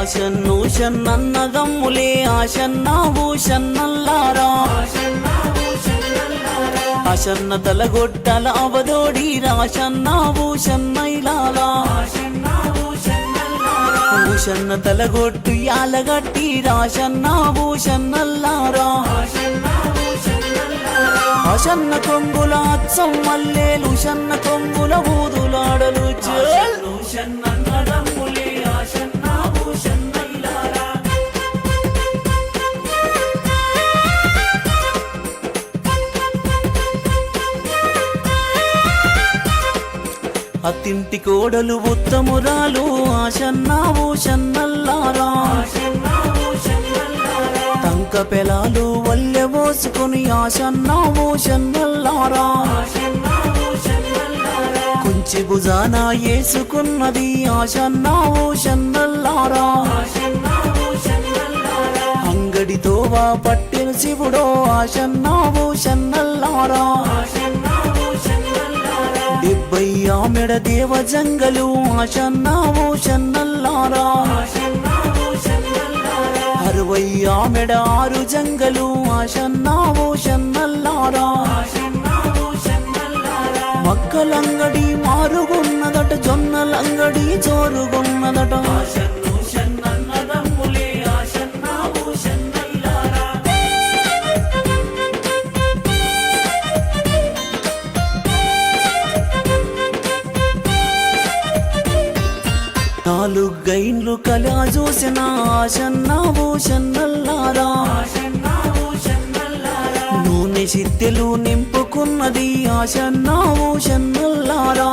ఆశన్ను షన్నన్నదమ్ములే ఆశన్నా భూషన్నల్లారా ఆశన్న తలగొట్టల అవదోడి రాశన్నా భూషన్నైలాలా భూషన్న తలగొట్టు యాలగట్టి రాశన్నా భూషన్నల్లారా ఆశన్న కొంగుల అచ్చం మల్లేలు షన్న కొంగుల బూదులాడలు షన్నన్నదమ్ములే ఆశన్నా భూషన్నైలారా అత్తింటి కోడలు ఉత్తమురాలు ఆశన్నా భూషన్నల్లారా తంక పెలాలు వల్లె పోసుకొని ఆశన్నా భూషన్నల్లారా కుంచి భుజాన వేసుకున్నది ఆశన్నా భూషన్నల్లారా అంగడితో పట్టిన శివుడో ఆశన్నా భూషన్నల్లారా 70 ఆమెడ దేవ జంగలు ఆశన్నా భూషన్నల్లారా 60 ఆమెడ 6 జంగలు ఆశన్నా భూషన్నల్లారా మక్కలంగడి మారుగున్నదట జొన్నలంగడి జోరుగున్నదట నాలుగైన్లు కలా చూసిన ఆశన్నా భూషన్నల్లారా నూనె సిద్దెలు నింపుకున్నది ఆశన్నా భూషన్నల్లారా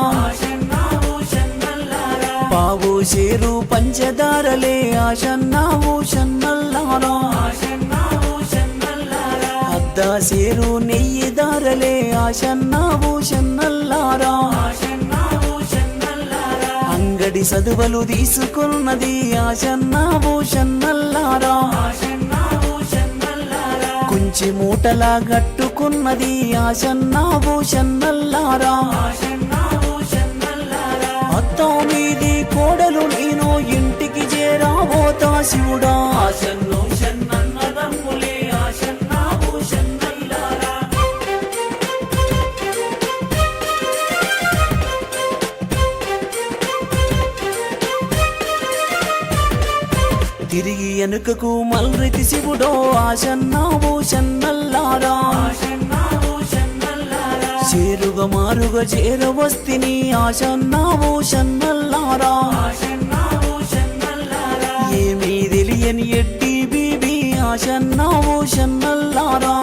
పావు షేరు పంచదారలే ఆశన్నా భూషన్నల్లారా అద్దా షేరు నెయ్యి దారలే ఆశన్నా భూషన్నల్లారా అంగడి సదువలు తీసుకున్నది ఆశన్నా భూషన్నల్లారా కుంచి మూటలా గట్టుకున్నది ఆశన్నా భూషన్నల్లారా అత్తోమీది కోడలు నేను ఇంటికి చేరాబోతా శివుడా ఆశన్నో షన్నన్నదమ్ములే ఆశన్నా భూషన్నైలారా తిరిగి వెనుకకు మల్రెతి శివుడో ఆశన్నా భూషన్నల్లారా చేరుగా మారుగా చేరవస్తిని ఆశన్నా భూషన్నల్లారా ఏమీ తెలియని ఎడ్డి బీబీ ఆశన్నా భూషన్నల్లారా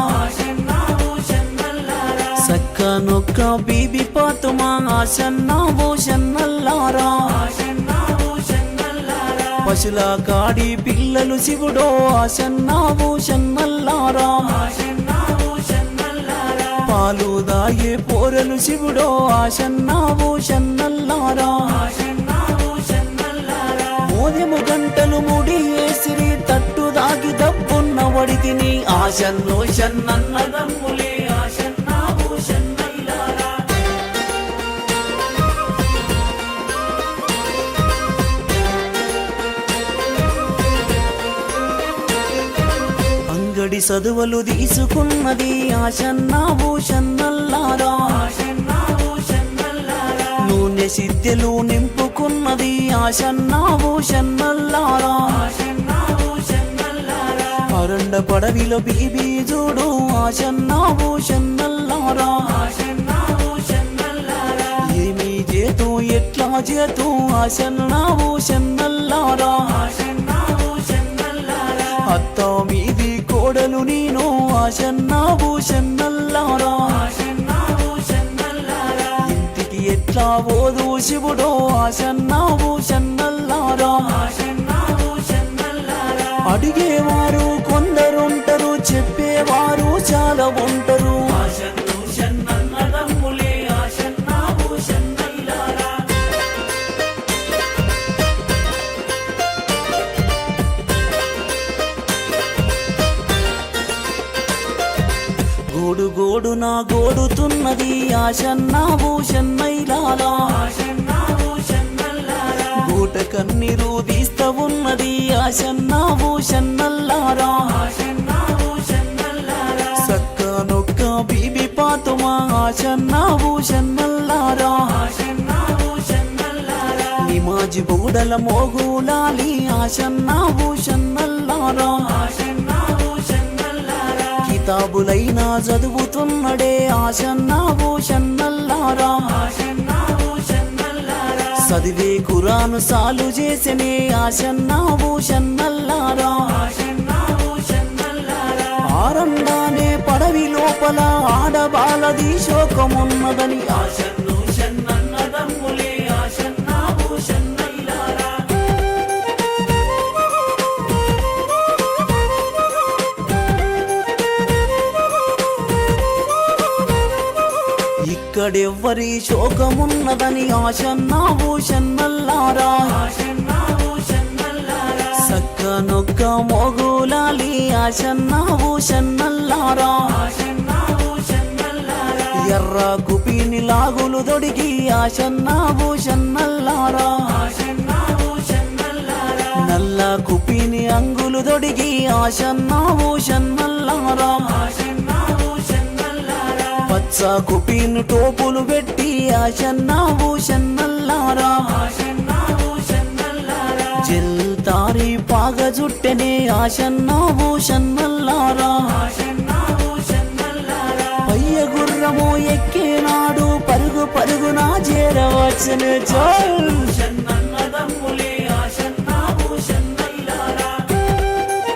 సక్క నొక్క బీబీ పాతుమా ఆశన్నా భూషన్నల్లారా పశుల కాడి పిల్లలు శివుడో ఆశన్నా భూషన్నల్లారా పాలు దాయే పోరలు శివుడో ఆశన్నా భూషన్నల్లారా మోదెము గంటలు ముడి వేసిరి తట్టు దాగి దబ్బున్న వడితిని ఆశన్నో షన్నన్నదమ్ములే ఆశన్నా భూషన్నైలారా అంగడి సదువలు తీసుకున్నది ఆశన్నా భూషన్నల్లారా నూనె సిద్దెలు నింపుకున్నది ఆశన్నా భూషన్నల్లారా అరండ పడవిలో బీబీ చూడు ఆశన్నా భూషన్నల్లారా ఏమీ చేతు ఎట్లా చేతు ఆశన్నా భూషన్నల్లారా అత్త మీది కోడలు నేను ఆశన్నా భూషన్నల్లారా ఇంటికి ఎట్లా పోదు శివుడో ఆశన్నా భూషన్నల్లారా అడిగేవారు కొందరుంటారు చెప్పేవారు చాలా ఉంటారు గోడు గోడు నా గోడుతున్నది ఆశన్నా భూషన్నైలాలా గూట కన్నీరు తీస్తా ఉన్నది ఆశన్న భూషన్నల్లారా సక్క నొక్క బీబీ పాతుమా ఆశన్న భూషన్నల్లారా నిమాజి బూడల మోగులాలి ఆశన్న భూషన్నల్లారా కితాబులైనా చదువుతున్నడే ఆశన్న భూషన్నల్లారా చదివే ఖురాను సాలు చేసనే ఆశన్న భూషన్నల్లారా ఆరండానే పడవి లోపల ఆడబాలది శోకమున్నదని ఆశన్ను షన్నన్నదమ్ములే ఆశన్న భూషన్నల్లారా ఇక్కడెవ్వరి శోకమున్నదని ఆశన్న భూషన్నల్లారా సక్క నొక్క మోగులాలి ఆశన్న భూషన్నల్లారా ఎర్ర కుపిని లాగులు దొడిగి ఆశన్న భూషన్నల్లారా నల్ల కుపిని అంగులు దొడిగి ఆశన్న భూషన్నల్లారా పచ్చ కుపిని టోపులు పెట్టి ఆశన్న భూషన్నల్లారా జిల్తారి పాగ జుట్టెనే ఆశన్న భూషన్నల్లారా పయ్య గుర్రము ఎక్కేనాడు పరుగు పరుగునా చేరవచ్చును చల్